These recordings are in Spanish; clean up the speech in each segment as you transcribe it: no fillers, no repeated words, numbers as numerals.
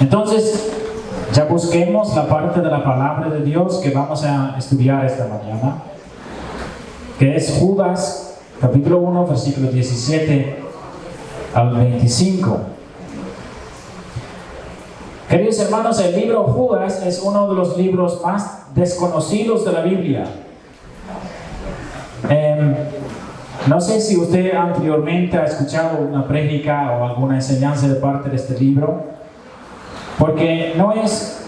Entonces, ya busquemos la parte de la palabra de Dios que vamos a estudiar esta mañana, que es Judas, capítulo 1, versículo 17 al 25. Queridos hermanos, el libro Judas es uno de los libros más desconocidos de la Biblia. No sé si usted anteriormente ha escuchado una prédica o alguna enseñanza de parte de este libro, porque no es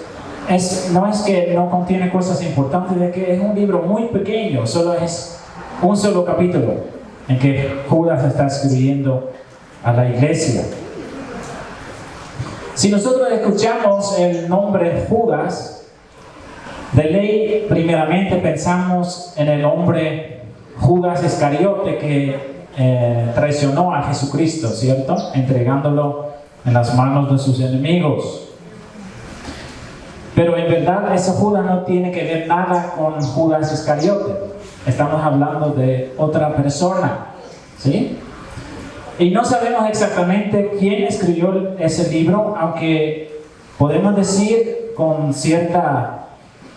que no contiene cosas importantes, de que es un libro muy pequeño, solo es un solo capítulo en que Judas está escribiendo a la iglesia. Si nosotros escuchamos el nombre Judas, de ley primeramente pensamos en el hombre Judas Iscariote que traicionó a Jesucristo, ¿cierto? Entregándolo en las manos de sus enemigos. Pero en verdad ese Judas no tiene que ver nada con Judas Iscariote. Estamos hablando de otra persona, ¿sí? Y no sabemos exactamente quién escribió ese libro, aunque podemos decir con cierta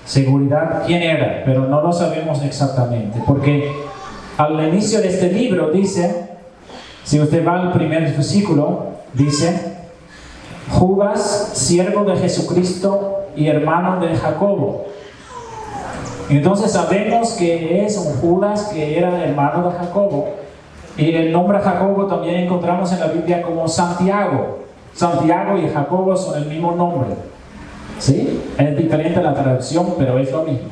seguridad quién era, pero no lo sabemos exactamente, porque al inicio de este libro dice, si usted va al primer versículo, dice: Judas, siervo de Jesucristo y hermano de Jacobo. Entonces sabemos que es un Judas que era hermano de Jacobo. Y el nombre Jacobo también encontramos en la Biblia como Santiago. Santiago y Jacobo son el mismo nombre, ¿sí? Es diferente la traducción, pero es lo mismo.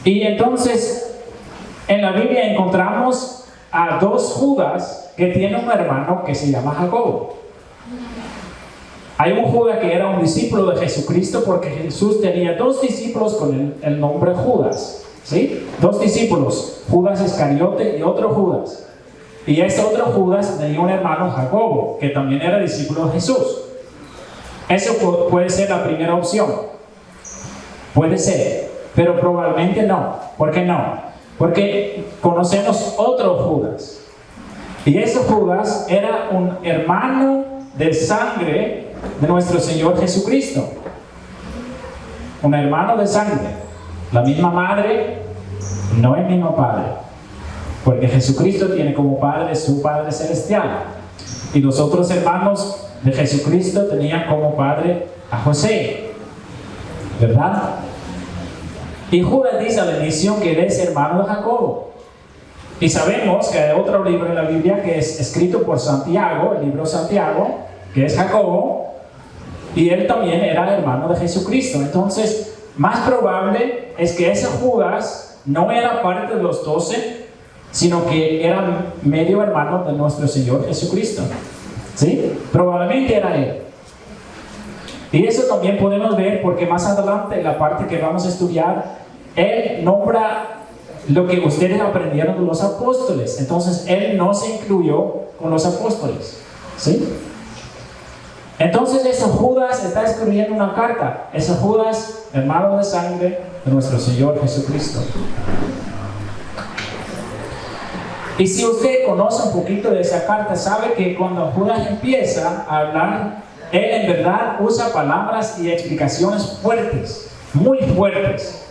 Y entonces, en la Biblia encontramos a dos Judas que tienen un hermano que se llama Jacobo. Hay un Judas que era un discípulo de Jesucristo, porque Jesús tenía dos discípulos con el nombre Judas, ¿sí? Dos discípulos, Judas Iscariote y otro Judas. Y ese otro Judas tenía un hermano Jacobo, que también era discípulo de Jesús. Eso puede ser la primera opción. Puede ser, pero probablemente no. ¿Por qué no? Porque conocemos otro Judas. Y ese Judas era un hermano de sangre de nuestro Señor Jesucristo. Un hermano de sangre. La misma madre, no el mismo padre. Porque Jesucristo tiene como padre su Padre Celestial. Y los otros hermanos de Jesucristo tenían como padre a José, ¿verdad? Y Judas dice al inicio que él es hermano de Jacobo. Y sabemos que hay otro libro en la Biblia que es escrito por Santiago, el libro Santiago, que es Jacobo, y él también era hermano de Jesucristo. Entonces, más probable es que ese Judas no era parte de los 12, sino que era medio hermano de nuestro Señor Jesucristo, ¿sí? Probablemente era él. Y eso también podemos ver porque más adelante en la parte que vamos a estudiar, él nombra lo que ustedes aprendieron de los apóstoles. Entonces, él no se incluyó con los apóstoles, ¿sí? Entonces, ese Judas está escribiendo una carta. Ese Judas, hermano de sangre de nuestro Señor Jesucristo. Y si usted conoce un poquito de esa carta, sabe que cuando Judas empieza a hablar, él en verdad usa palabras y explicaciones fuertes, muy fuertes.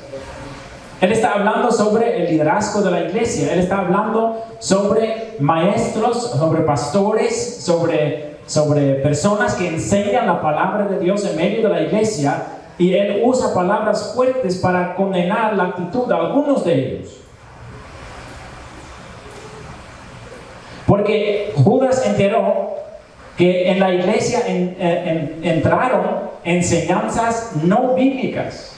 Él está hablando sobre el liderazgo de la iglesia. Él está hablando sobre maestros, sobre pastores, sobre personas que enseñan la palabra de Dios en medio de la iglesia. Y él usa palabras fuertes para condenar la actitud de algunos de ellos. Porque Judas enteró que en la iglesia entraron enseñanzas no bíblicas.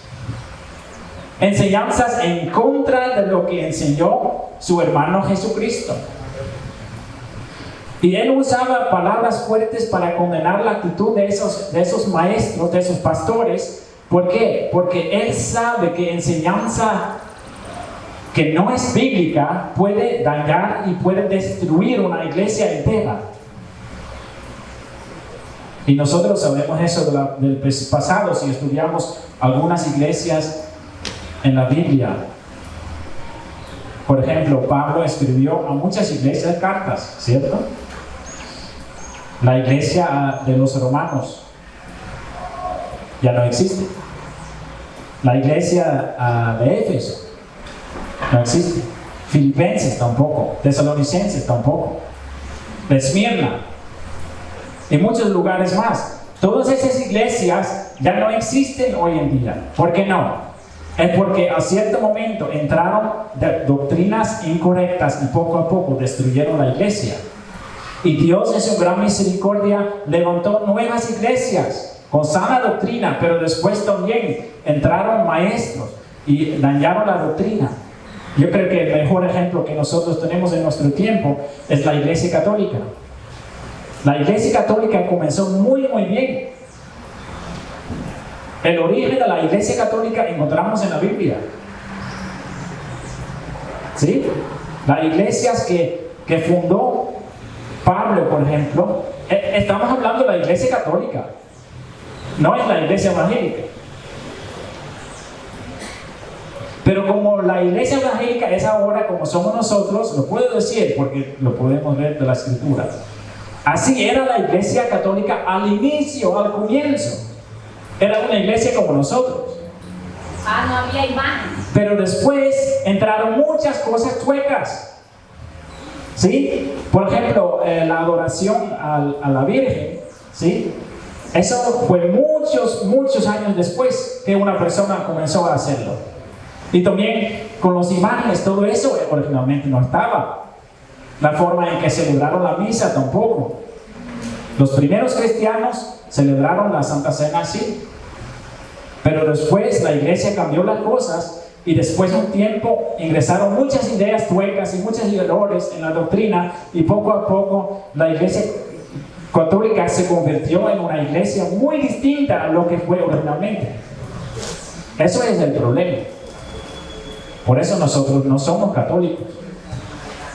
Enseñanzas en contra de lo que enseñó su hermano Jesucristo. Y él usaba palabras fuertes para condenar la actitud de esos maestros, de esos pastores. ¿Por qué? Porque él sabe que enseñanza que no es bíblica puede dañar y puede destruir una iglesia entera. Y nosotros sabemos eso del pasado si estudiamos algunas iglesias en la Biblia. Por ejemplo, Pablo escribió a muchas iglesias cartas, ¿cierto? La iglesia de los romanos ya no existe. La iglesia de Éfeso no existe. Filipenses tampoco. Tesalonicenses tampoco. De Esmirna y muchos lugares más. Todas esas iglesias ya no existen hoy en día. ¿Por qué no? Es porque a cierto momento entraron doctrinas incorrectas y poco a poco destruyeron la iglesia. Y Dios en su gran misericordia levantó nuevas iglesias con sana doctrina, pero después también entraron maestros y dañaron la doctrina. Yo creo que el mejor ejemplo que nosotros tenemos en nuestro tiempo es la iglesia católica. La iglesia católica comenzó muy bien. El origen de la iglesia católica encontramos en la Biblia. ¿Sí? Las iglesias que fundó Pablo, por ejemplo, estamos hablando de la iglesia católica, no es la iglesia evangélica. Pero como la iglesia evangélica es ahora como somos nosotros, lo puedo decir porque lo podemos ver de la escritura. Así era la iglesia católica al inicio, al comienzo. Era una iglesia como nosotros. No había imagen. Pero después entraron muchas cosas chuecas. ¿Sí? Por ejemplo, la adoración a la Virgen. ¿Sí? Eso fue muchos años después que una persona comenzó a hacerlo. Y también con los imágenes, todo eso originalmente no estaba. La forma en que celebraron la misa tampoco. Los primeros cristianos celebraron la Santa Cena así. Pero después la iglesia cambió las cosas y después de un tiempo ingresaron muchas ideas chuecas y muchos errores en la doctrina y poco a poco la iglesia católica se convirtió en una iglesia muy distinta a lo que fue originalmente. Eso es el problema. Por eso nosotros no somos católicos,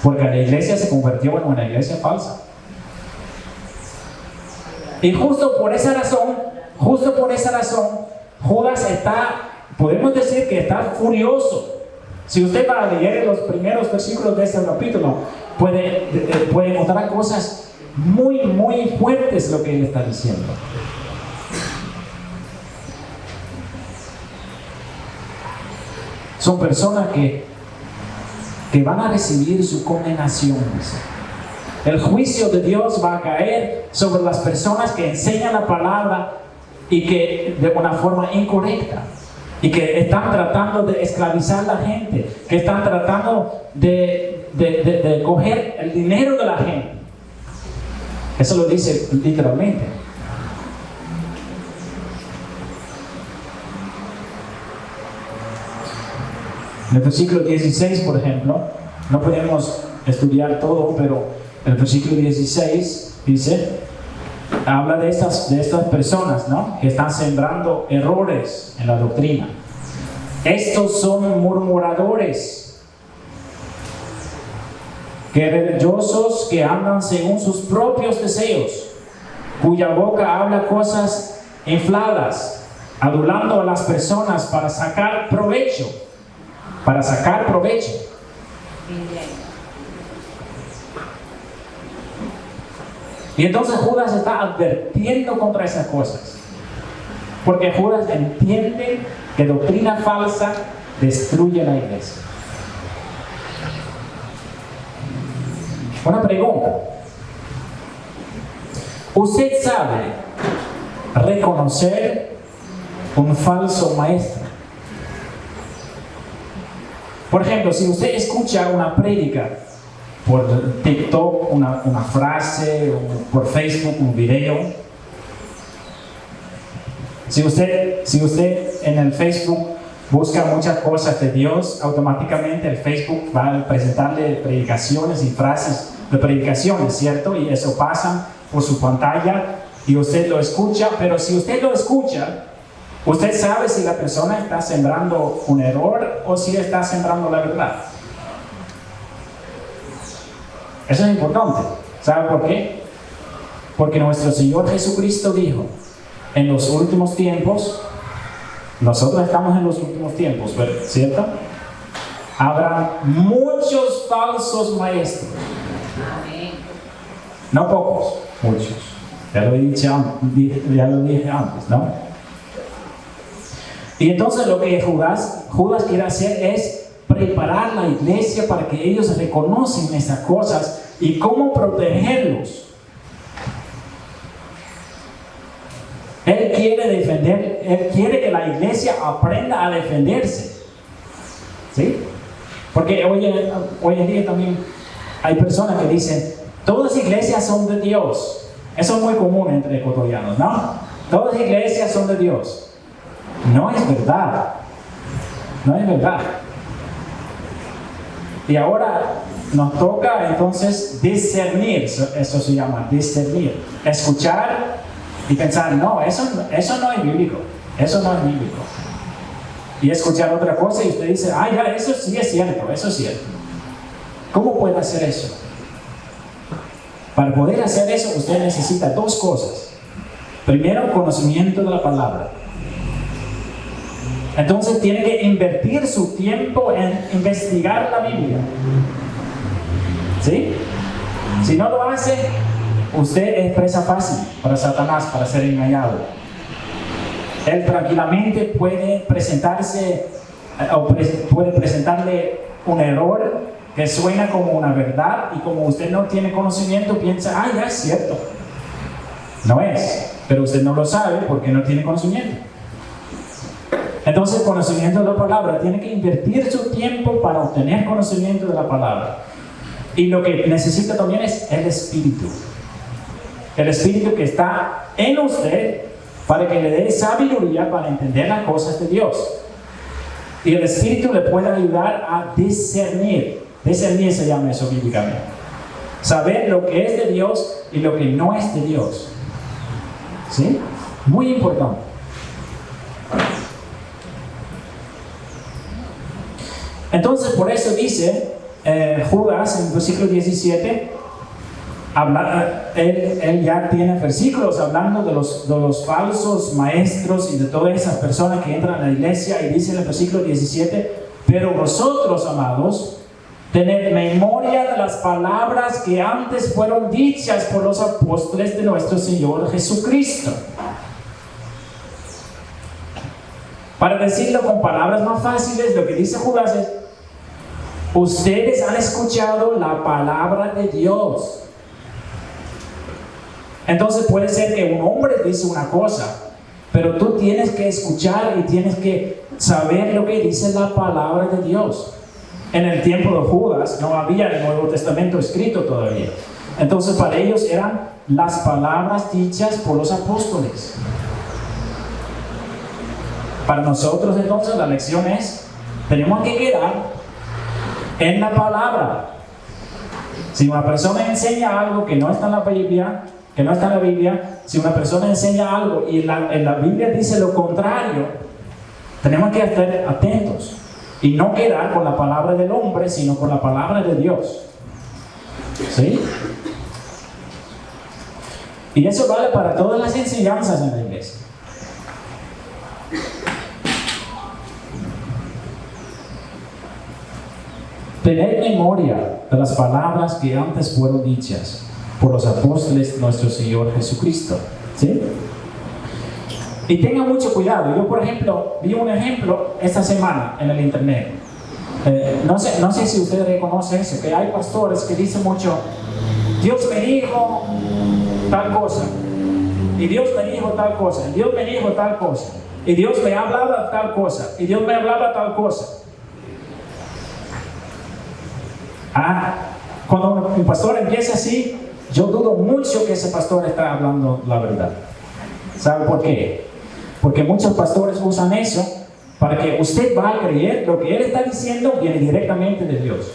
porque la iglesia se convirtió en una iglesia falsa. Y justo por esa razón, Judas podemos decir que está furioso. Si usted va a leer los primeros versículos de este capítulo, puede encontrar cosas muy fuertes lo que él está diciendo. Son personas que van a recibir su condenación. El juicio de Dios va a caer sobre las personas que enseñan la palabra y que de una forma incorrecta y que están tratando de esclavizar a la gente, que están tratando de coger el dinero de la gente. Eso lo dice literalmente. En el versículo 16, por ejemplo, no podemos estudiar todo, pero el versículo 16 dice, habla de estas personas, ¿no?, que están sembrando errores en la doctrina. Estos son murmuradores, querellosos, que andan según sus propios deseos, cuya boca habla cosas infladas, adulando a las personas para sacar provecho. Y entonces Judas está advirtiendo contra esas cosas, porque Judas entiende que doctrina falsa destruye la iglesia. Una pregunta: ¿usted sabe reconocer un falso maestro? Por ejemplo, si usted escucha una prédica por TikTok, una frase, o por Facebook, un video. Si usted en el Facebook busca muchas cosas de Dios, automáticamente el Facebook va a presentarle predicaciones y frases de predicaciones, ¿cierto? Y eso pasa por su pantalla y usted lo escucha, pero si usted lo escucha, usted sabe si la persona está sembrando un error o si está sembrando la verdad. Eso es importante. ¿Sabe por qué? Porque nuestro Señor Jesucristo dijo, en los últimos tiempos, nosotros estamos en los últimos tiempos, ¿cierto? Habrá muchos falsos maestros. No pocos, muchos. Ya lo dije antes, ¿no? Y entonces lo que Judas quiere hacer es preparar la iglesia para que ellos reconocen estas cosas y cómo protegerlos. Él quiere que la iglesia aprenda a defenderse. ¿Sí? Porque hoy en día también hay personas que dicen, todas las iglesias son de Dios. Eso es muy común entre ecuatorianos, ¿no? Todas las iglesias son de Dios. No es verdad. No es verdad. Y ahora nos toca entonces discernir, eso se llama discernir. Escuchar y pensar, no, eso no es bíblico. Eso no es bíblico. Y escuchar otra cosa y usted dice, ya, eso sí es cierto, eso es cierto. ¿Cómo puede hacer eso? Para poder hacer eso, usted necesita dos cosas. Primero, conocimiento de la palabra. Entonces tiene que invertir su tiempo en investigar la Biblia. ¿Sí? Si no lo hace, usted es presa fácil para Satanás, para ser engañado. Él tranquilamente puede presentarle un error que suena como una verdad y como usted no tiene conocimiento, piensa, ya es cierto. No es, pero usted no lo sabe porque no tiene conocimiento. Entonces, conocimiento de la palabra, tiene que invertir su tiempo para obtener conocimiento de la palabra. Y lo que necesita también es el Espíritu. El Espíritu que está en usted para que le dé sabiduría para entender las cosas de Dios. Y el Espíritu le puede ayudar a discernir. Discernir se llama eso bíblicamente. Saber lo que es de Dios y lo que no es de Dios. ¿Sí? Muy importante. Entonces, por eso dice Judas en el versículo 17, él ya tiene versículos hablando de los falsos maestros y de todas esas personas que entran a la iglesia, y dice en el versículo 17, pero vosotros, amados, tened memoria de las palabras que antes fueron dichas por los apóstoles de nuestro Señor Jesucristo. Para decirlo con palabras más fáciles, lo que dice Judas es, ustedes han escuchado la palabra de Dios. Entonces puede ser que un hombre dice una cosa, pero tú tienes que escuchar y tienes que saber lo que dice la palabra de Dios. En el tiempo de Judas no había el Nuevo Testamento escrito todavía. Entonces para ellos eran las palabras dichas por los apóstoles. Para nosotros entonces la lección es, tenemos que quedar en la palabra. Si una persona enseña algo que no está en la Biblia, si una persona enseña algo y en la Biblia dice lo contrario, tenemos que estar atentos y no quedar con la palabra del hombre, sino con la palabra de Dios. ¿Sí? Y eso vale para todas las enseñanzas en la iglesia. Tener memoria de las palabras que antes fueron dichas por los apóstoles de nuestro Señor Jesucristo. ¿Sí? Y tengan mucho cuidado. Yo, por ejemplo, vi un ejemplo esta semana en el internet. No sé si ustedes reconocen eso, que hay pastores que dicen mucho, Dios me dijo tal cosa, y Dios me dijo tal cosa, y Dios me dijo tal cosa, y Dios me hablaba tal cosa, y Dios me hablaba tal cosa. Cuando un pastor empieza así, yo dudo mucho que ese pastor está hablando la verdad. ¿Sabe por qué? Porque muchos pastores usan eso para que usted va a creer lo que él está diciendo viene directamente de Dios.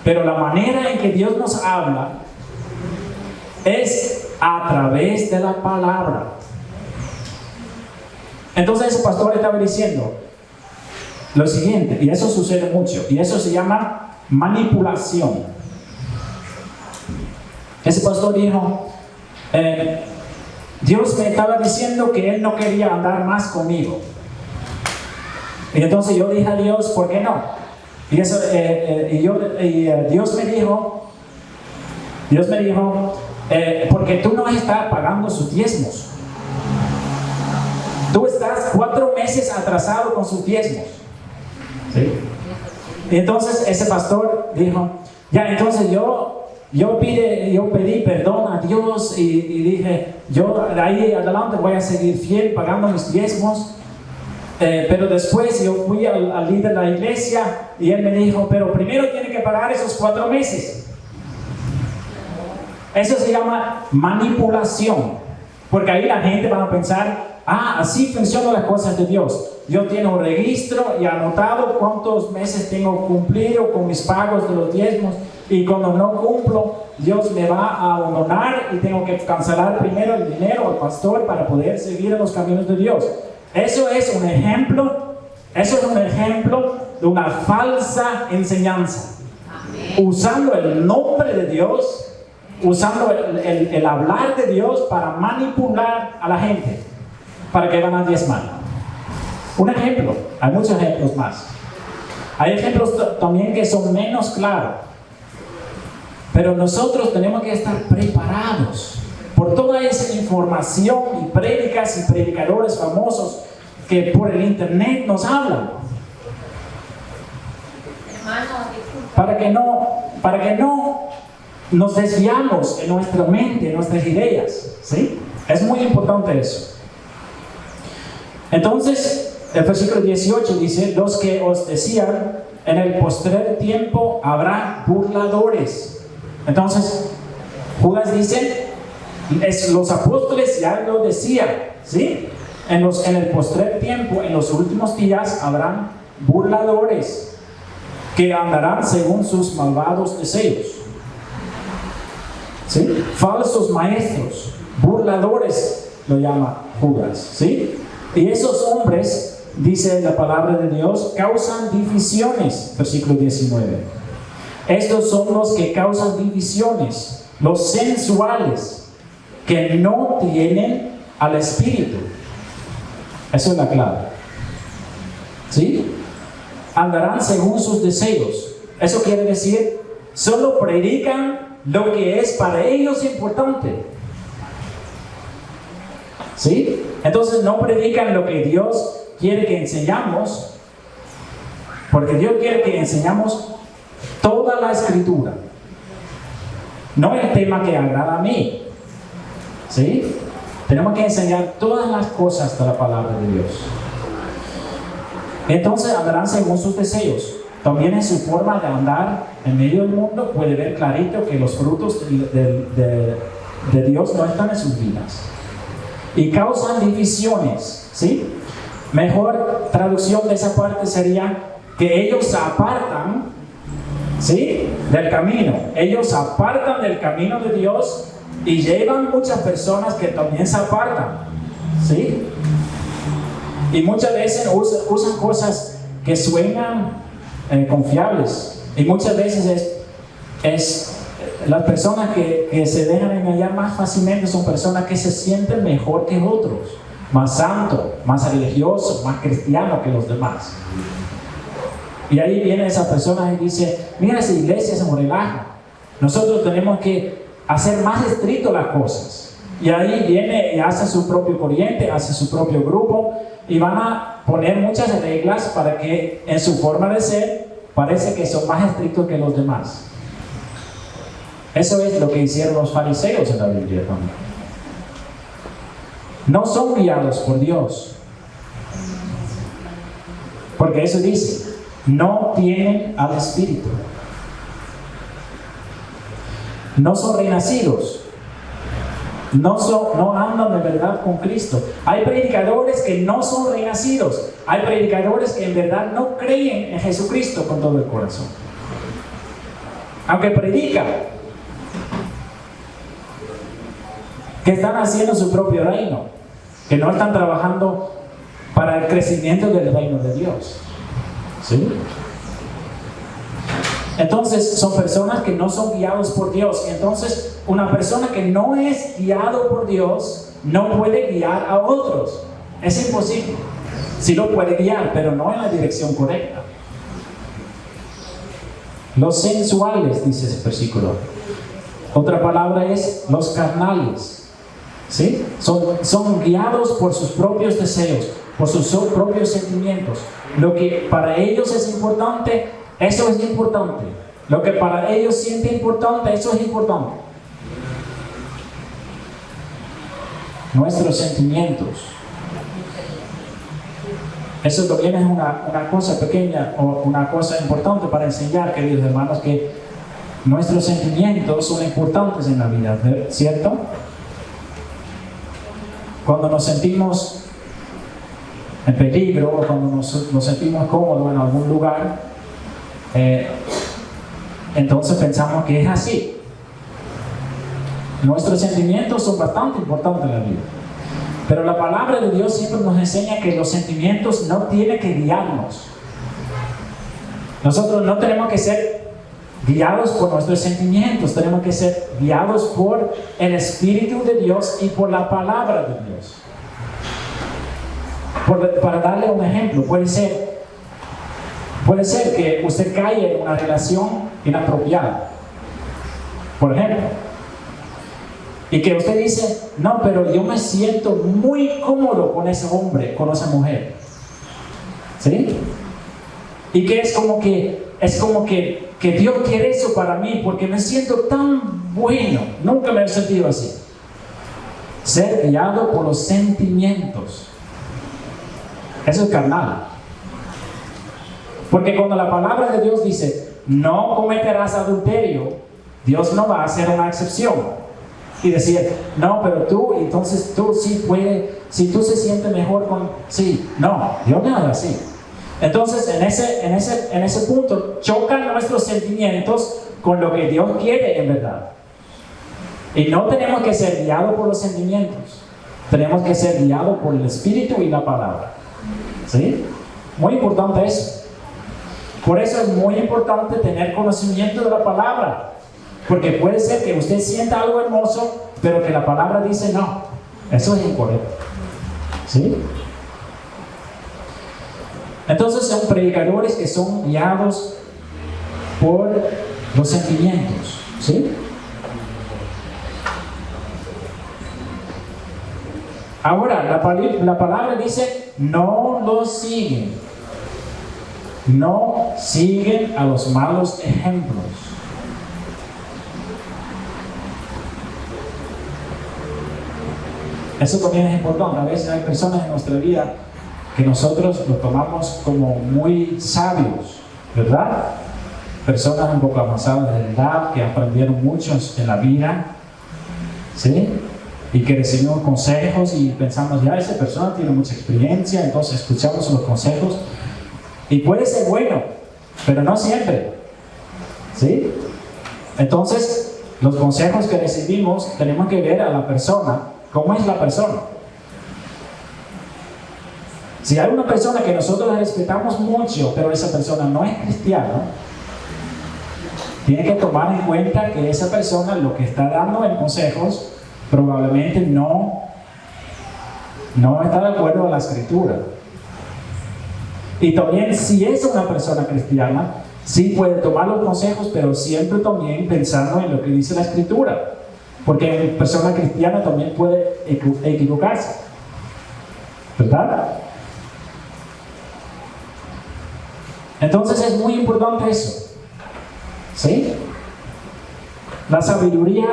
Pero la manera en que Dios nos habla es a través de la palabra. Entonces ese pastor estaba diciendo lo siguiente, y eso sucede mucho, y eso se llama manipulación. Ese pastor dijo, Dios me estaba diciendo que Él no quería andar más conmigo. Y entonces yo dije a Dios, ¿por qué no? Dios me dijo, porque tú no estás pagando sus diezmos. Tú estás 4 meses atrasado con sus diezmos. ¿Sí? Y entonces ese pastor dijo, ya, entonces yo pedí perdón a Dios y dije, yo de ahí adelante voy a seguir fiel pagando mis diezmos. Pero después yo fui al líder de la iglesia y él me dijo, pero primero tiene que pagar esos 4 meses. Eso se llama manipulación, porque ahí la gente va a pensar, así funcionan las cosas de Dios. Yo tengo un registro y anotado cuántos meses tengo cumplido con mis pagos de los diezmos, y cuando no cumplo, Dios me va a abandonar y tengo que cancelar primero el dinero al pastor para poder seguir en los caminos de Dios. Eso es un ejemplo de una falsa enseñanza. Amén. Usando el nombre de Dios, usando el hablar de Dios para manipular a la gente, para que van a diezmar. Un ejemplo, hay muchos ejemplos más. Hay ejemplos también que son menos claros. Pero nosotros tenemos que estar preparados por toda esa información y prédicas y predicadores famosos que por el internet nos hablan. Para que no nos desviamos en nuestra mente, en nuestras ideas. ¿Sí? Es muy importante eso. Entonces, el versículo 18 dice, los que os decían, en el postrer tiempo habrá burladores. Entonces, Judas dice, los apóstoles ya lo decían, ¿sí? En el postrer tiempo, en los últimos días, habrán burladores que andarán según sus malvados deseos. ¿Sí? Falsos maestros, burladores, lo llama Judas, ¿sí? Y esos hombres, dice la palabra de Dios, causan divisiones, versículo 19. Estos son los que causan divisiones, los sensuales, que no tienen al Espíritu. Eso es la clave. ¿Sí? Andarán según sus deseos. Eso quiere decir, solo predican lo que es para ellos importante. ¿Sí? Entonces no predican lo que Dios quiere que enseñamos, porque Dios quiere que enseñamos toda la Escritura, no el tema que agrada a mí. ¿Sí? Tenemos que enseñar todas las cosas de la palabra de Dios. Entonces andarán según sus deseos. También en su forma de andar en medio del mundo puede ver clarito que los frutos de Dios no están en sus vidas. Y causan divisiones. ¿Sí? Mejor traducción de esa parte sería que ellos se apartan, ¿sí?, del camino. Ellos apartan del camino de Dios y llevan muchas personas que también se apartan, ¿sí? Y muchas veces usan cosas que suenan confiables. Y muchas veces es las personas que se dejan engañar más fácilmente son personas que se sienten mejor que otros, más santos, más religiosos, más cristianos que los demás. Y ahí viene esa persona y dice, mira, esa iglesia se relaja. Nosotros tenemos que hacer más estricto las cosas. Y ahí viene y hace su propio corriente, hace su propio grupo, y van a poner muchas reglas para que en su forma de ser parece que son más estrictos que los demás. Eso es lo que hicieron los fariseos en la Biblia también. No son guiados por Dios, porque eso dice, no tienen al Espíritu. No son renacidos. No andan de verdad con Cristo. Hay predicadores que no son renacidos. Hay predicadores que en verdad no creen en Jesucristo con todo el corazón. Aunque predican que están haciendo su propio reino, que no están trabajando para el crecimiento del reino de Dios. ¿Sí? Entonces son personas que no son guiados por Dios. Entonces una persona que no es guiado por Dios no puede guiar a otros. Es imposible. Sí lo puede guiar, pero no en la dirección correcta. Los sensuales, dice ese versículo. Otra palabra es los carnales. ¿Sí? Son guiados por sus propios deseos, por sus propios sentimientos. Lo que para ellos es importante, eso es importante. Lo que para ellos siente importante, eso es importante. Nuestros sentimientos. Eso también es una cosa pequeña o una cosa importante para enseñar, queridos hermanos, que nuestros sentimientos son importantes en la vida, ¿cierto? Cuando nos sentimos en peligro o cuando nos sentimos cómodos en algún lugar, entonces pensamos que es así. Nuestros sentimientos son bastante importantes en la vida. Pero la palabra de Dios siempre nos enseña que los sentimientos no tienen que guiarnos. Nosotros no tenemos que ser guiados por nuestros sentimientos, tenemos que ser guiados por el Espíritu de Dios y por la palabra de Dios. Para darle un ejemplo, puede ser que usted caiga en una relación inapropiada, por ejemplo, y que usted dice, no, pero yo me siento muy cómodo con ese hombre, con esa mujer, ¿sí? Y que es como que Dios quiere eso para mí porque me siento tan bueno. Nunca me he sentido así. Ser guiado por los sentimientos. Eso es carnal. Porque cuando la palabra de Dios dice, no cometerás adulterio, Dios no va a hacer una excepción. Y decir, no, pero tú, entonces tú sí puedes, si tú se sientes mejor con... Sí, no, Dios no hace así. Entonces, en ese punto, chocan nuestros sentimientos con lo que Dios quiere en verdad. Y no tenemos que ser guiados por los sentimientos. Tenemos que ser guiados por el Espíritu y la palabra. ¿Sí? Muy importante eso. Por eso es muy importante tener conocimiento de la palabra. Porque puede ser que usted sienta algo hermoso, pero que la palabra dice no. Eso es incorrecto. ¿Sí? Entonces son predicadores que son guiados por los sentimientos. ¿Sí? Ahora, la palabra dice, no los siguen. No siguen a los malos ejemplos. Eso también es importante. A veces hay personas en nuestra vida que nosotros lo tomamos como muy sabios, ¿verdad? Personas un poco avanzadas de edad que aprendieron mucho en la vida, ¿sí? Y que recibimos consejos y pensamos, ya esa persona tiene mucha experiencia, entonces escuchamos los consejos y puede ser bueno, pero no siempre, ¿sí? Entonces, los consejos que recibimos tenemos que ver a la persona. ¿Cómo es la persona? Si hay una persona que nosotros la respetamos mucho, pero esa persona no es cristiana, tiene que tomar en cuenta que esa persona lo que está dando en consejos probablemente no está de acuerdo a la Escritura. Y también si es una persona cristiana, sí puede tomar los consejos, pero siempre también pensando en lo que dice la Escritura. Porque una persona cristiana también puede equivocarse, ¿verdad? Entonces es muy importante eso, ¿sí? La sabiduría.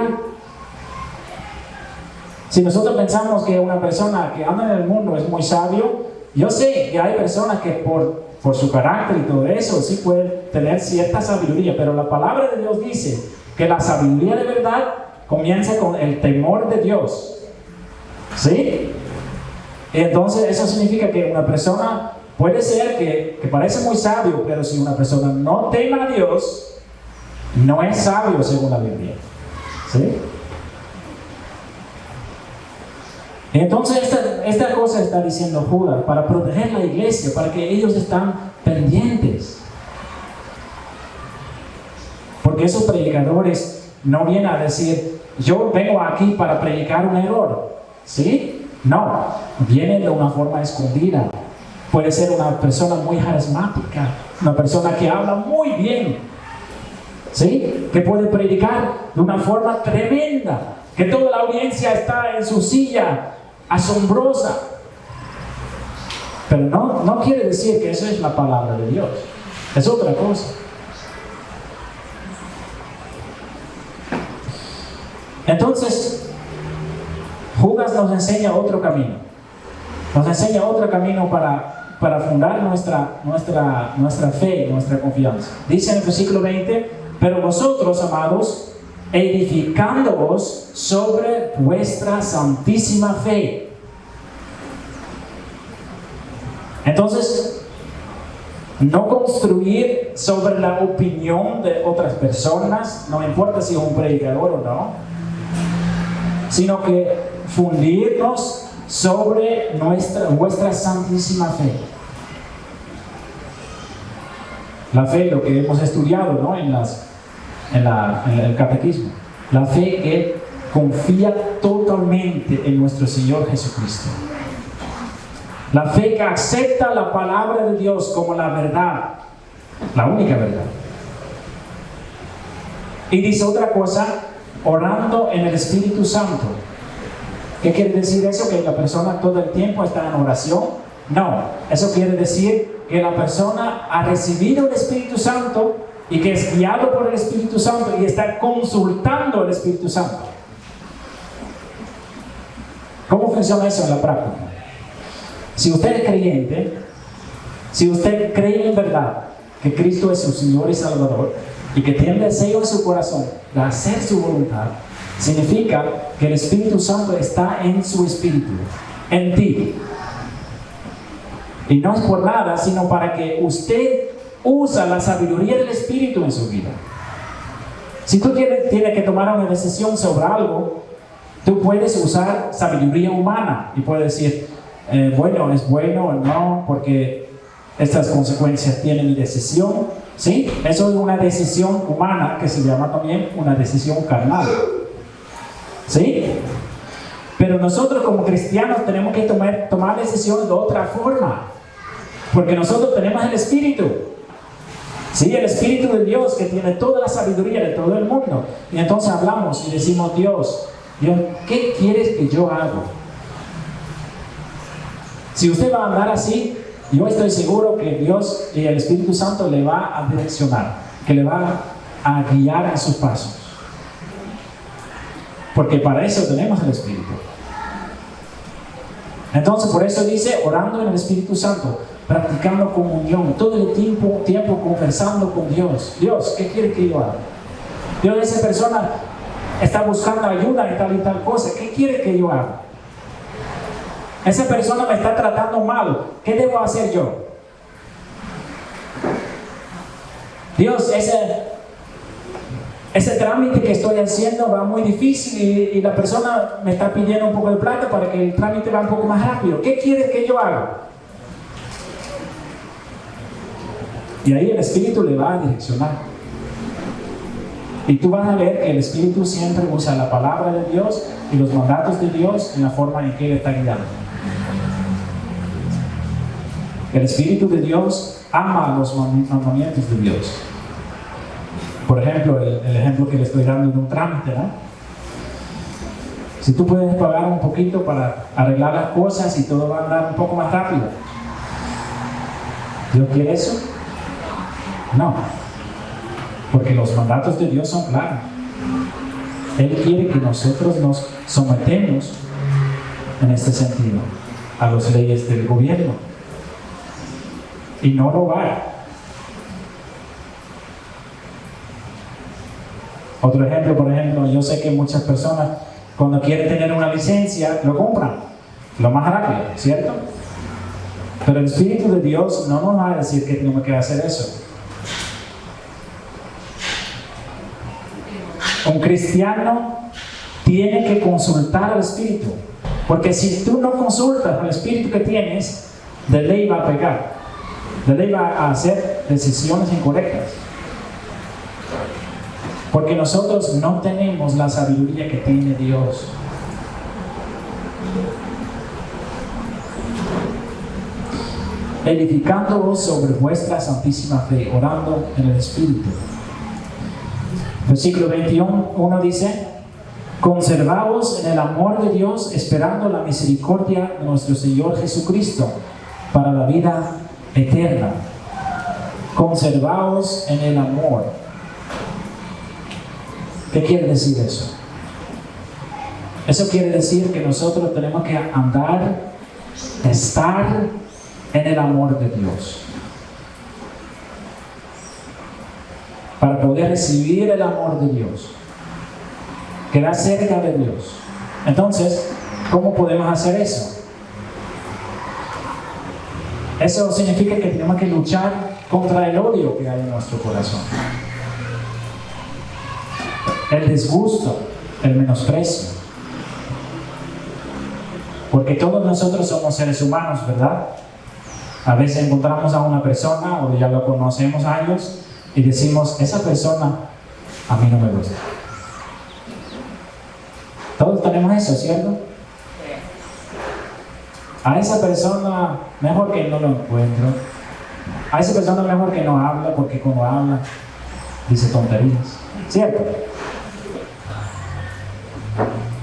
Si nosotros pensamos que una persona que anda en el mundo es muy sabio, yo sé que hay personas que por su carácter y todo eso sí pueden tener cierta sabiduría, pero la palabra de Dios dice que la sabiduría de verdad comienza con el temor de Dios, ¿sí? Entonces eso significa que una persona puede ser que parece muy sabio, pero si una persona no teme a Dios, no es sabio según la Biblia, ¿sí? Entonces esta cosa está diciendo Judas para proteger la iglesia, para que ellos están pendientes, porque esos predicadores no vienen a decir, yo vengo aquí para predicar un error, ¿sí? No, vienen de una forma escondida. Puede ser una persona muy carismática, una persona que habla muy bien, ¿sí? Que puede predicar de una forma tremenda, que toda la audiencia está en su silla, asombrosa. Pero no quiere decir que eso es la palabra de Dios. Es otra cosa. Entonces, Judas nos enseña otro camino. Nos enseña otro camino para fundar nuestra fe, nuestra confianza. Dice en el versículo 20, pero vosotros, amados, edificándoos sobre vuestra santísima fe. Entonces, no construir sobre la opinión de otras personas, no importa si es un predicador o no, sino que fundirnos sobre vuestra santísima fe. La fe, lo que hemos estudiado, ¿no? en el catequismo. La fe que confía totalmente en nuestro Señor Jesucristo. La fe que acepta la palabra de Dios como la verdad, la única verdad. Y dice otra cosa, orando en el Espíritu Santo. ¿Qué quiere decir eso? ¿Que la persona todo el tiempo está en oración? No, eso quiere decir que la persona ha recibido el Espíritu Santo y que es guiado por el Espíritu Santo y está consultando el Espíritu Santo. ¿Cómo funciona eso en la práctica? Si usted es creyente, si usted cree en verdad que Cristo es su Señor y Salvador y que tiene deseo en su corazón de hacer su voluntad, significa que el Espíritu Santo está en su espíritu, en ti. Y no es por nada, sino para que usted use la sabiduría del Espíritu en su vida. Si tú tienes que tomar una decisión sobre algo, tú puedes usar sabiduría humana y puedes decir, bueno, es bueno o no, porque estas consecuencias tienen mi decisión. ¿Sí? Eso es una decisión humana que se llama también una decisión carnal. ¿Sí? Pero nosotros como cristianos tenemos que tomar decisiones de otra forma, porque nosotros tenemos el Espíritu. ¿Sí? El Espíritu de Dios que tiene toda la sabiduría de todo el mundo. Y entonces hablamos y decimos, Dios, ¿qué quieres que yo haga? Si usted va a andar así, yo estoy seguro que Dios y el Espíritu Santo le va a direccionar, que le va a guiar en sus pasos. Porque para eso tenemos el Espíritu. Entonces, por eso dice, orando en el Espíritu Santo, practicando comunión, todo el tiempo conversando con Dios. Dios, ¿qué quiere que yo haga? Dios, esa persona está buscando ayuda y tal cosa. ¿Qué quiere que yo haga? Esa persona me está tratando mal. ¿Qué debo hacer yo? Dios, ese trámite que estoy haciendo va muy difícil y la persona me está pidiendo un poco de plata para que el trámite vaya un poco más rápido. ¿Qué quieres que yo haga? Y ahí el Espíritu le va a direccionar. Y tú vas a ver que el Espíritu siempre usa la palabra de Dios y los mandatos de Dios en la forma en que Él está guiando. El Espíritu de Dios ama los mandamientos de Dios. Por ejemplo, el ejemplo que le estoy dando de un trámite, ¿no? Si tú puedes pagar un poquito para arreglar las cosas y todo va a andar un poco más rápido, ¿Dios quiere eso? No, porque los mandatos de Dios son claros. Él quiere que nosotros nos sometemos en este sentido a las leyes del gobierno y no robar. Otro ejemplo, por ejemplo, yo sé que muchas personas cuando quieren tener una licencia lo compran lo más rápido, ¿cierto? Pero el Espíritu de Dios no nos va a decir que tenemos que hacer eso. Un cristiano tiene que consultar al Espíritu, porque si tú no consultas al Espíritu que tienes, de ley va a pecar, de ley va a hacer decisiones incorrectas, porque nosotros no tenemos la sabiduría que tiene Dios. Edificándoos sobre vuestra santísima fe, orando en el Espíritu. Versículo 21 dice: conservaos en el amor de Dios, esperando la misericordia de nuestro Señor Jesucristo para la vida eterna. Conservaos en el amor. ¿Qué quiere decir eso? Eso quiere decir que nosotros tenemos que andar, estar en el amor de Dios. Para poder recibir el amor de Dios, quedar cerca de Dios. Entonces, ¿cómo podemos hacer eso? Eso significa que tenemos que luchar contra el odio que hay en nuestro corazón, el disgusto, el menosprecio. Porque todos nosotros somos seres humanos, ¿verdad? A veces encontramos a una persona, o ya lo conocemos años, y decimos: esa persona a mí no me gusta. Todos tenemos eso, ¿cierto? A esa persona mejor que no lo encuentro. A esa persona mejor que no habla, porque cuando habla dice tonterías, ¿cierto?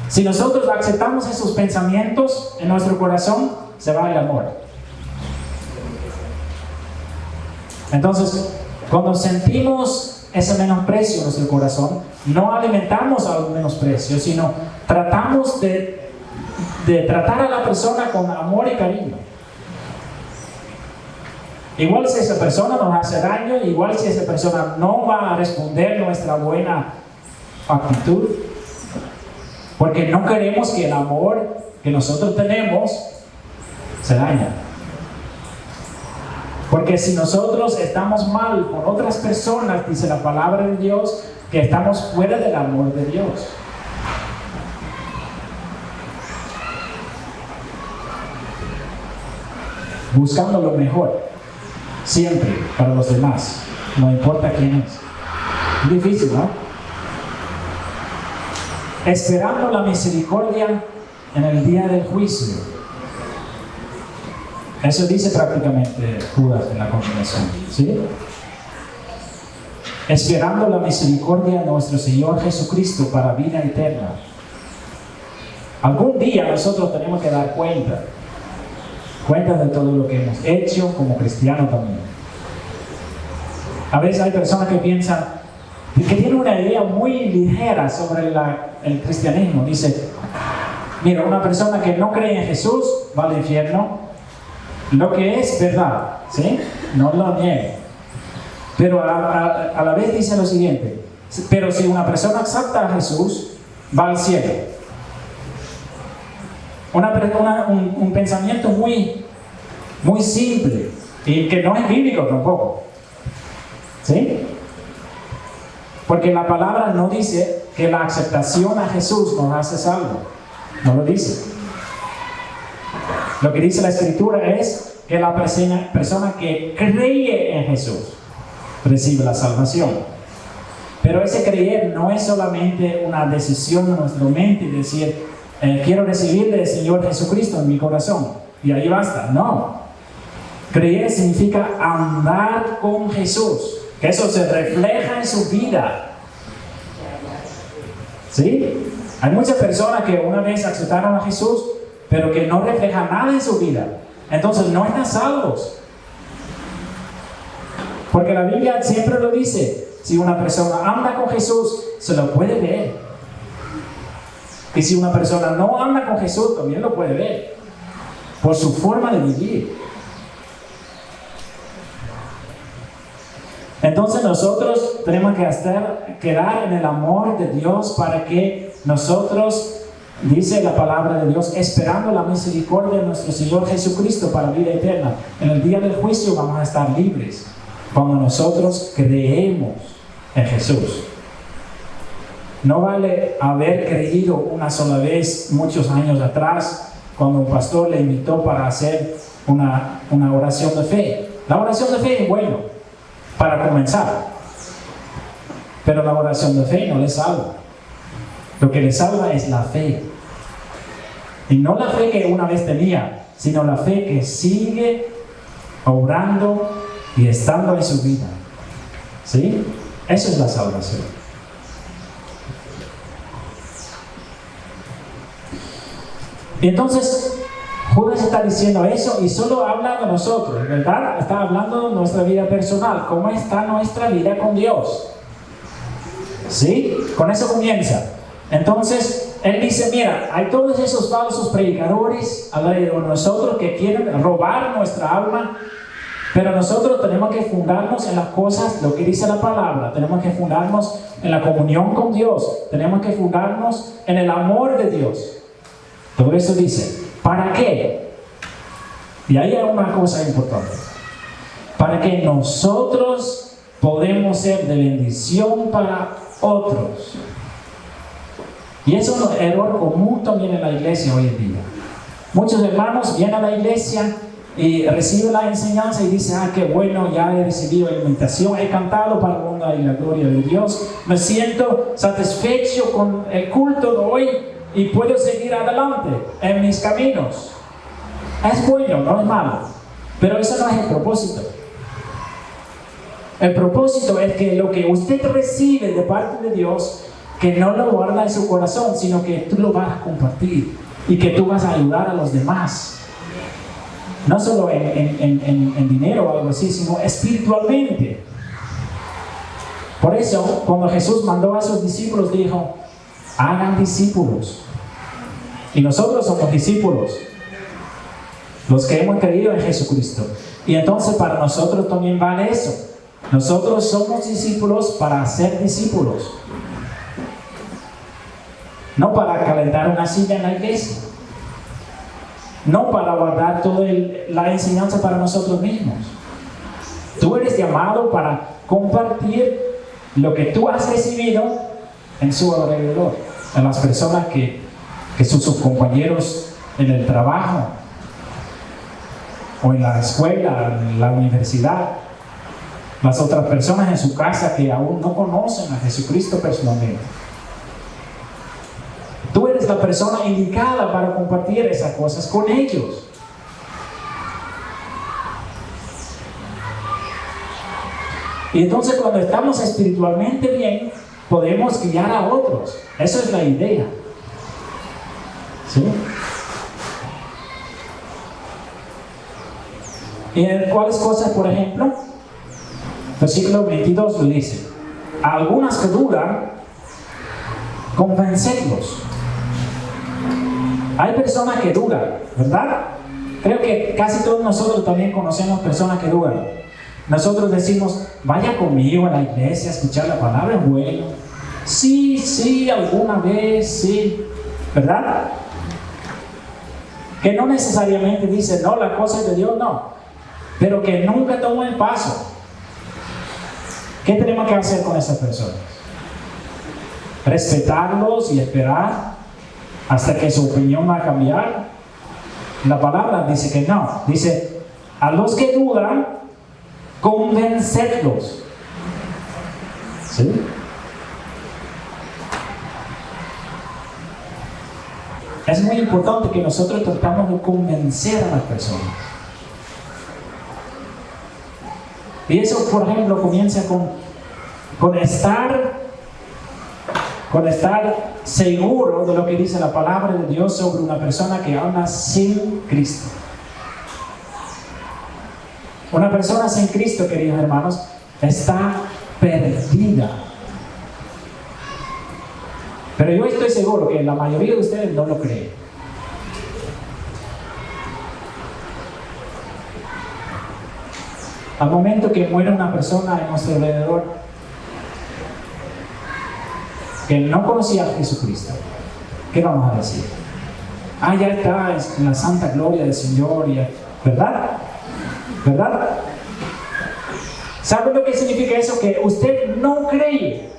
Si nosotros aceptamos esos pensamientos en nuestro corazón, se va el amor. Entonces, cuando sentimos ese menosprecio en nuestro corazón, no alimentamos al menosprecio, sino tratamos de tratar a la persona con amor y cariño. Igual si esa persona nos hace daño, igual si esa persona no va a responder nuestra buena actitud, porque no queremos que el amor que nosotros tenemos se dañe. Porque si nosotros estamos mal con otras personas, dice la palabra de Dios, que estamos fuera del amor de Dios. Buscando lo mejor, siempre, para los demás, no importa quién es. Es difícil, ¿no? Esperando la misericordia en el día del juicio. Eso dice prácticamente Judas en la continuación, ¿sí? Esperando la misericordia de nuestro Señor Jesucristo para vida eterna. Algún día nosotros tenemos que dar cuenta de todo lo que hemos hecho como cristianos también. A veces hay personas que piensan, que tienen una idea muy ligera sobre el cristianismo. Dice: mira, una persona que no cree en Jesús va al infierno. Lo que es verdad, ¿sí? No lo niegue. Pero a la vez dice lo siguiente: pero si una persona acepta a Jesús, va al cielo. Un pensamiento muy, muy simple y que no es bíblico tampoco, ¿sí? Porque la palabra no dice que la aceptación a Jesús nos hace salvo. No lo dice. Lo que dice la Escritura es que la persona que cree en Jesús recibe la salvación. Pero ese creer no es solamente una decisión en nuestra mente y decir: quiero recibirle al Señor Jesucristo en mi corazón y ahí basta. No. Creer significa andar con Jesús, que eso se refleja en su vida. ¿Sí? Hay muchas personas que una vez aceptaron a Jesús, pero que no reflejan nada en su vida. Entonces no están salvos. Porque la Biblia siempre lo dice: si una persona anda con Jesús, se lo puede ver. Y si una persona no anda con Jesús, también lo puede ver, por su forma de vivir. Entonces nosotros tenemos que quedar en el amor de Dios para que nosotros, dice la palabra de Dios, esperando la misericordia de nuestro Señor Jesucristo para vida eterna. En el día del juicio vamos a estar libres cuando nosotros creemos en Jesús. No vale haber creído una sola vez muchos años atrás, cuando un pastor le invitó para hacer una oración de fe. La oración de fe es bueno para comenzar, pero la oración de fe no le salva. Lo que le salva es la fe. Y no la fe que una vez tenía, sino la fe que sigue obrando y estando en su vida. ¿Sí? Eso es la salvación. Entonces, Judas está diciendo eso y solo habla de nosotros, ¿verdad? Está hablando de nuestra vida personal, cómo está nuestra vida con Dios. ¿Sí? Con eso comienza. Entonces, él dice, mira, hay todos esos falsos predicadores alrededor de nosotros que quieren robar nuestra alma, pero nosotros tenemos que fundarnos en las cosas, lo que dice la palabra, tenemos que fundarnos en la comunión con Dios, tenemos que fundarnos en el amor de Dios. Todo eso dice, ¿para qué? Y ahí hay una cosa importante. Para que nosotros podemos ser de bendición para otros. Y eso es un error común también en la iglesia hoy en día. Muchos hermanos vienen a la iglesia y reciben la enseñanza y dicen, qué bueno, ya he recibido alimentación, he cantado para la honra y la gloria de Dios, me siento satisfecho con el culto de hoy y puedo seguir adelante en mis caminos. Es bueno, no es malo, pero eso no es el propósito. El propósito es que lo que usted recibe de parte de Dios, que no lo guarda en su corazón, sino que tú lo vas a compartir y que tú vas a ayudar a los demás. No solo en dinero o algo así, sino espiritualmente. Por eso, cuando Jesús mandó a sus discípulos, dijo, hagan discípulos. Y nosotros somos discípulos, los que hemos creído en Jesucristo. Y entonces para nosotros también vale eso. Nosotros somos discípulos para ser discípulos. No para calentar una silla en la iglesia. No para guardar toda la enseñanza para nosotros mismos. Tú eres llamado para compartir lo que tú has recibido en su alrededor, en las personas que son sus compañeros en el trabajo, o en la escuela, en la universidad, las otras personas en su casa que aún no conocen a Jesucristo personalmente. Tú eres la persona indicada para compartir esas cosas con ellos. Y entonces cuando estamos espiritualmente bien, podemos guiar a otros. Eso es la idea. ¿Sí? ¿Y en cuáles cosas, por ejemplo? Versículo 22 lo dice. A algunas que duran, convencerlos. Hay personas que duran, ¿verdad? Creo que casi todos nosotros también conocemos personas que duran. Nosotros decimos, vaya conmigo a la iglesia a escuchar la palabra, es bueno. Sí, alguna vez, sí, ¿verdad? Que no necesariamente dice, no, la cosa es de Dios, no. Pero que nunca toma el paso. ¿Qué tenemos que hacer con esas personas? Respetarlos y esperar hasta que su opinión va a cambiar. La palabra dice que no. Dice, a los que dudan, convencerlos. ¿Sí? Es muy importante que nosotros tratamos de convencer a las personas. Y eso, por ejemplo, comienza con estar seguro de lo que dice la palabra de Dios sobre una persona que anda sin Cristo. Una persona sin Cristo, queridos hermanos, está perdida. Pero yo estoy seguro que la mayoría de ustedes no lo creen. Al momento que muere una persona en nuestro alrededor que no conocía a Jesucristo, ¿qué vamos a decir? Ya está en la santa gloria del Señor, ¿verdad? ¿Verdad? ¿Sabe lo que significa eso? Que usted no cree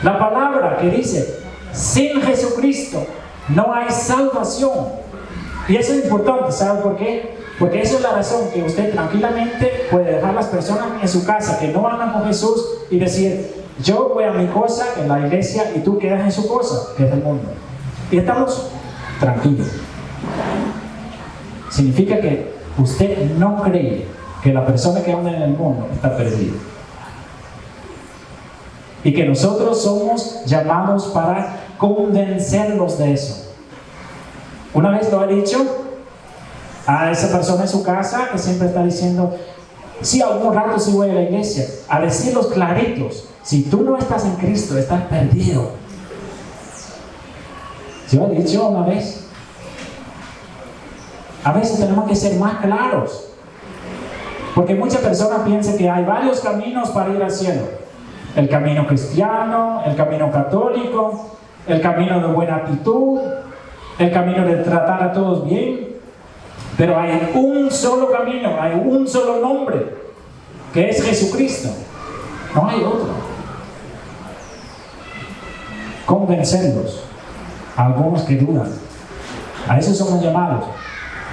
la palabra que dice, sin Jesucristo no hay salvación. Y eso es importante, ¿sabe por qué? Porque esa es la razón que usted tranquilamente puede dejar a las personas en su casa que no andan con Jesús y decir, yo voy a mi cosa en la iglesia y tú quedas en su cosa, que es el mundo. Y estamos tranquilos. Significa que usted no cree que la persona que anda en el mundo está perdida. Y que nosotros somos llamados para convencerlos de eso. Una vez lo ha dicho a esa persona en su casa que siempre está diciendo, sí, algún rato sí voy a la iglesia, a decirlos claritos, si tú no estás en Cristo, estás perdido. ¿Se lo ha dicho una vez? A veces tenemos que ser más claros, porque muchas personas piensan que hay varios caminos para ir al cielo. El camino cristiano, el camino católico, el camino de buena actitud, el camino de tratar a todos bien. Pero hay un solo camino, hay un solo nombre, que es Jesucristo. No hay otro. Convencerlos a algunos que dudan. A eso somos llamados.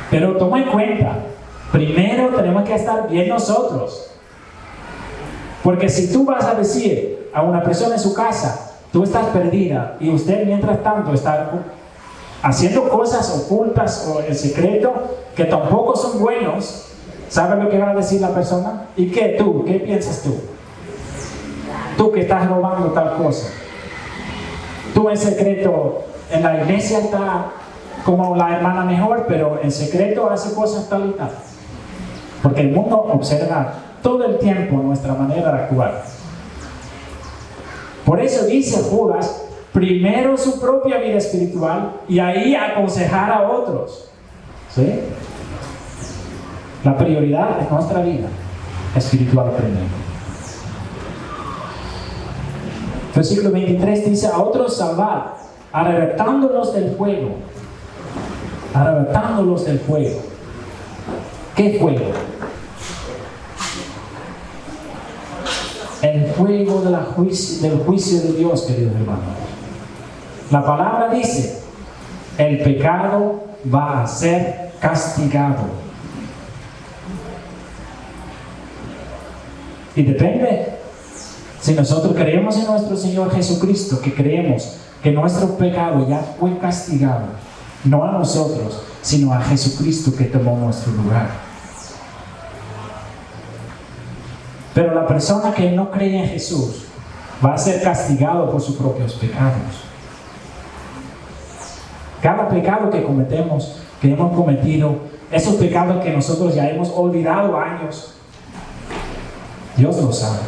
Pero toma en cuenta, primero tenemos que estar bien nosotros. Porque si tú vas a decir a una persona en su casa, tú estás perdida, y usted mientras tanto está haciendo cosas ocultas o en secreto que tampoco son buenos, ¿sabe lo que va a decir la persona? ¿Y qué tú? ¿Qué piensas tú? Tú que estás robando tal cosa. Tú en secreto en la iglesia está como la hermana mejor, pero en secreto hace cosas tal y tal. Porque el mundo observa todo el tiempo nuestra manera de actuar. Por eso dice Judas, primero su propia vida espiritual y ahí aconsejar a otros. ¿Sí? La prioridad es nuestra vida espiritual primero. Versículo 23 dice, a otros salvar, arrebatándolos del fuego. Arrebatándolos del fuego. ¿Qué fuego? El fuego del juicio de Dios, queridos hermanos. La palabra dice, el pecado va a ser castigado. Y depende. Si nosotros creemos en nuestro Señor Jesucristo, que creemos que nuestro pecado ya fue castigado, no a nosotros, sino a Jesucristo que tomó nuestro lugar. Pero la persona que no cree en Jesús va a ser castigado por sus propios pecados. Cada pecado que cometemos, que hemos cometido, esos pecados que nosotros ya hemos olvidado años, Dios lo sabe.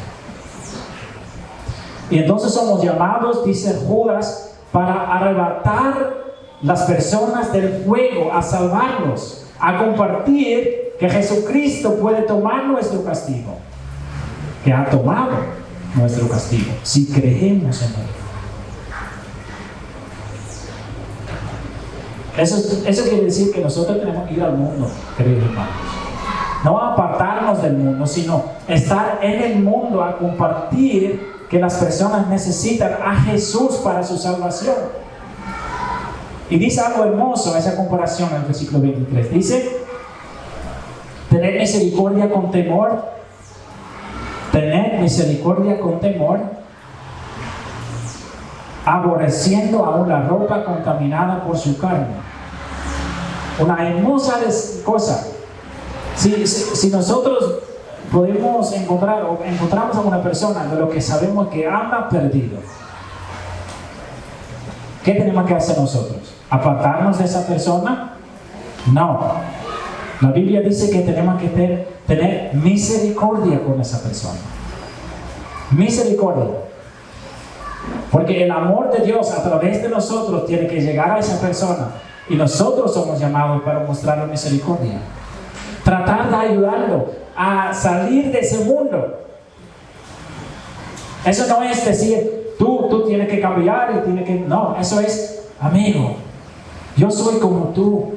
Y entonces somos llamados, dice Judas, para arrebatar las personas del fuego, a salvarlos, a compartir que Jesucristo puede tomar nuestro castigo, que ha tomado nuestro castigo, si creemos en Él. Eso quiere decir que nosotros tenemos que ir al mundo, queridos hermanos. No apartarnos del mundo, sino estar en el mundo a compartir que las personas necesitan a Jesús para su salvación. Y dice algo hermoso esa comparación en el versículo 23. Dice, tener misericordia con temor. Tener misericordia con temor, aborreciendo aún la ropa contaminada por su carne. Una hermosa cosa. Si nosotros podemos encontrar o encontramos a una persona de lo que sabemos que anda perdido, ¿qué tenemos que hacer nosotros? ¿Apartarnos de esa persona? No. La Biblia dice que tenemos que tener misericordia con esa persona. Misericordia. Porque el amor de Dios a través de nosotros tiene que llegar a esa persona. Y nosotros somos llamados para mostrarle misericordia. Tratar de ayudarlo a salir de ese mundo. Eso no es decir, tú tienes que cambiar y tienes que... No, eso es, amigo, yo soy como tú.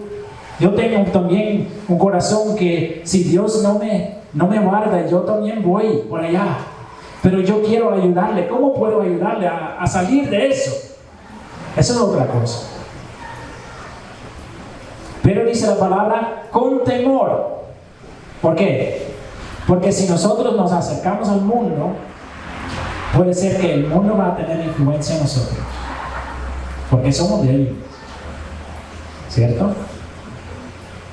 Yo tengo también un corazón que si Dios no me guarda, yo también voy por allá. Pero yo quiero ayudarle. ¿Cómo puedo ayudarle a salir de eso? Eso es otra cosa. Pero dice la palabra con temor. ¿Por qué? Porque si nosotros nos acercamos al mundo, puede ser que el mundo va a tener influencia en nosotros. Porque somos débiles. ¿Cierto?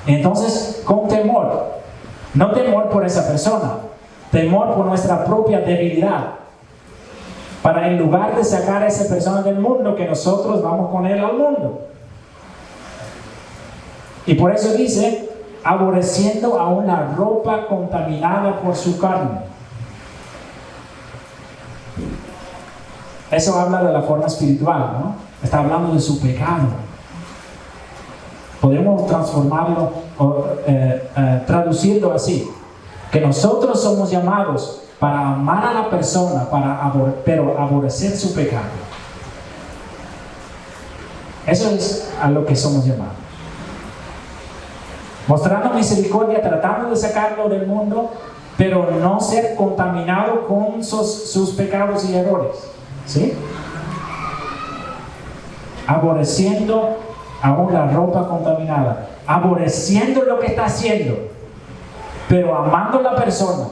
Entonces, con temor. No temor por esa persona. Temor por nuestra propia debilidad. Para en lugar de sacar a esa persona del mundo, que nosotros vamos con él al mundo. Y por eso dice, aborreciendo aún la ropa contaminada por su carne. Eso habla de la forma espiritual, ¿no? Está hablando de su pecado. Podemos transformarlo o traducirlo así, que nosotros somos llamados para amar a la persona, pero aborrecer su pecado. Eso es a lo que somos llamados. Mostrando misericordia, tratando de sacarlo del mundo, pero no ser contaminado con sus pecados y errores. ¿Sí? Aborreciendo aún la ropa contaminada, aborreciendo lo que está haciendo, pero amando a la persona,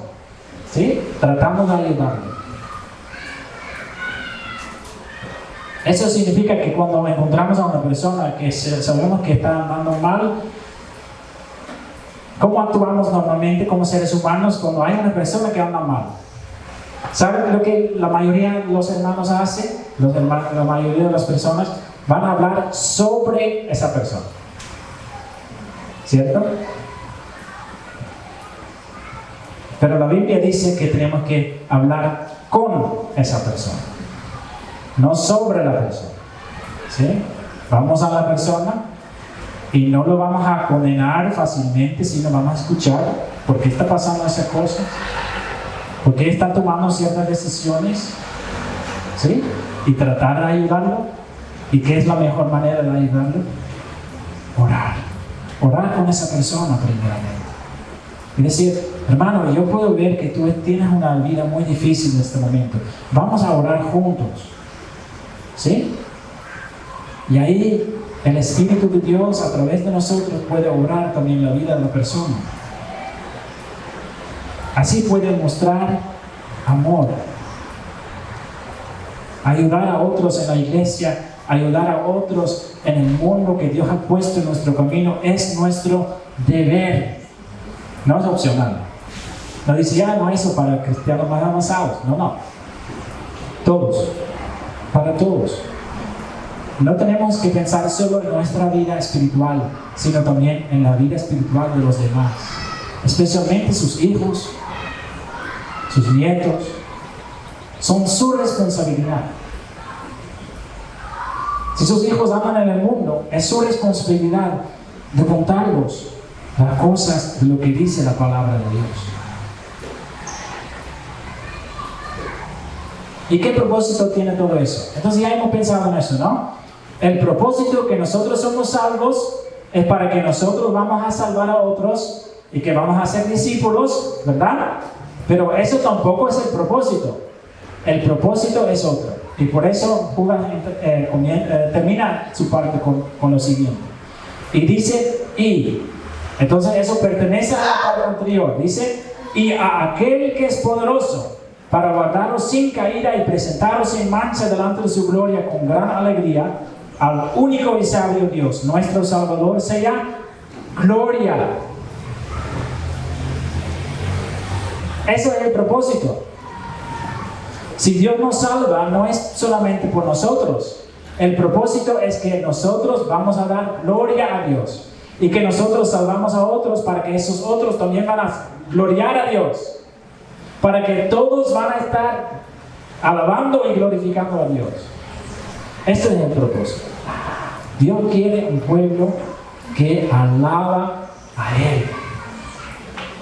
¿sí? Tratando de ayudarle. Eso significa que cuando encontramos a una persona que sabemos que está andando mal, ¿cómo actuamos normalmente como seres humanos cuando hay una persona que anda mal? ¿Saben lo que la mayoría de los hermanos hacen? La mayoría de las personas van a hablar sobre esa persona. ¿Cierto? Pero la Biblia dice que tenemos que hablar con esa persona, no sobre la persona. ¿Sí? Vamos a la persona y no lo vamos a condenar fácilmente, sino vamos a escuchar por qué está pasando esa cosa, por qué está tomando ciertas decisiones, ¿sí? Y tratar de ayudarlo. ¿Y qué es la mejor manera de ayudarlo? Orar con esa persona primeramente. Y decir, hermano, yo puedo ver que tú tienes una vida muy difícil en este momento. Vamos a orar juntos. ¿Sí? Y ahí el Espíritu de Dios a través de nosotros puede obrar también en la vida de la persona. Así puede mostrar amor. Ayudar a otros en la iglesia, ayudar a otros en el mundo que Dios ha puesto en nuestro camino es nuestro deber. No es opcional. No dice, ya no, eso para cristianos más avanzados. No. Todos. Para todos. No tenemos que pensar solo en nuestra vida espiritual, sino también en la vida espiritual de los demás. Especialmente sus hijos, sus nietos. Son su responsabilidad. Si sus hijos andan en el mundo, es su responsabilidad de contarlos las cosas de lo que dice la palabra de Dios. ¿Y qué propósito tiene todo eso? Entonces ya hemos pensado en eso, ¿no? El propósito que nosotros somos salvos es para que nosotros vamos a salvar a otros y que vamos a ser discípulos, ¿verdad? Pero eso tampoco es el propósito. El propósito es otro. Y por eso termina su parte con lo siguiente. Y dice, y. Entonces eso pertenece a la parte anterior. Dice, y a aquel que es poderoso para guardaros sin caída y presentaros sin mancha delante de su gloria con gran alegría, al único y sabio Dios, nuestro Salvador, sea gloria. Eso es el propósito. Si Dios nos salva, no es solamente por nosotros. El propósito es que nosotros vamos a dar gloria a Dios. Y que nosotros salvamos a otros para que esos otros también van a gloriar a Dios. Para que todos van a estar alabando y glorificando a Dios. Este es el propósito. Dios quiere un pueblo que alaba a Él.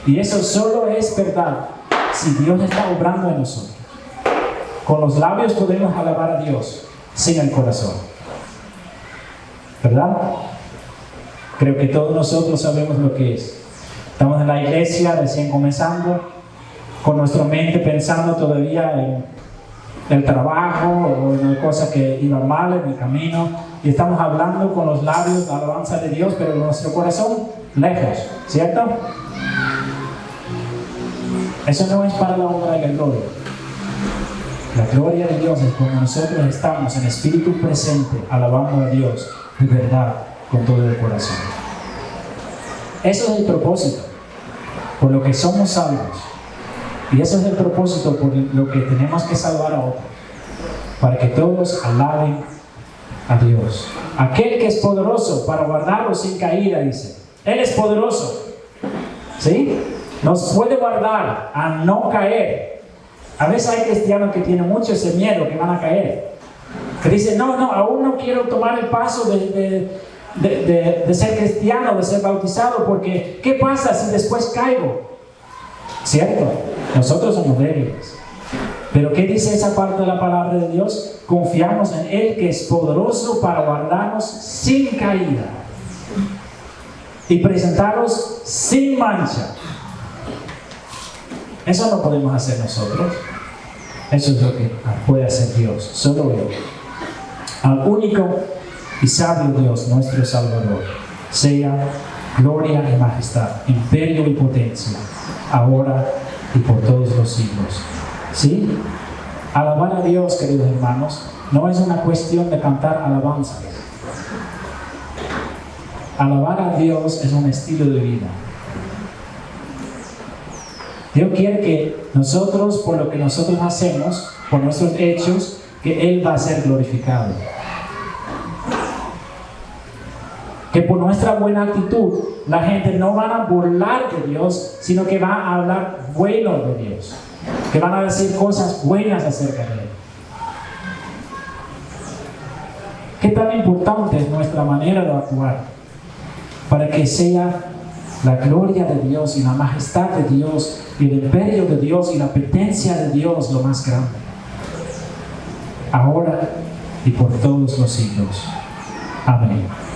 Y eso solo es verdad si Dios está obrando en nosotros. Con los labios podemos alabar a Dios, sin el corazón. ¿Verdad? Creo que todos nosotros sabemos lo que es. Estamos en la iglesia recién comenzando, con nuestra mente pensando todavía en el trabajo o en cosas que iban mal en el camino, y estamos hablando con los labios la alabanza de Dios, pero nuestro corazón lejos, ¿cierto? Eso no es para la honra y la gloria. La gloria de Dios es cuando nosotros estamos en espíritu presente, alabando a Dios de verdad, con todo el corazón. Eso es el propósito, por lo que somos salvos. Y eso es el propósito por lo que tenemos que salvar a otros, para que todos alaben a Dios. Aquel que es poderoso para guardarlos sin caída, dice. Él es poderoso. ¿Sí? Nos puede guardar a no caer. A veces hay cristianos que tienen mucho ese miedo que van a caer. Que dicen, no, aún no quiero tomar el paso de ser cristiano, de ser bautizado, porque ¿qué pasa si después caigo? ¿Cierto? Nosotros somos débiles. Pero ¿qué dice esa parte de la palabra de Dios? Confiamos en Él que es poderoso para guardarnos sin caída y presentarlos sin mancha. Eso no podemos hacer nosotros. Eso es lo que puede hacer Dios, solo Él. Al único y sabio Dios, nuestro Salvador, sea gloria y majestad, imperio y potencia, ahora y por todos los siglos. ¿Sí? Alabar a Dios, queridos hermanos, no es una cuestión de cantar alabanzas. Alabar a Dios es un estilo de vida. Dios quiere que nosotros, por lo que nosotros hacemos, por nuestros hechos, que Él va a ser glorificado. Que por nuestra buena actitud, la gente no va a burlar de Dios, sino que va a hablar bueno de Dios. Que van a decir cosas buenas acerca de Él. ¿Qué tan importante es nuestra manera de actuar para que sea la gloria de Dios y la majestad de Dios y el imperio de Dios y la potencia de Dios lo más grande? Ahora y por todos los siglos. Amén.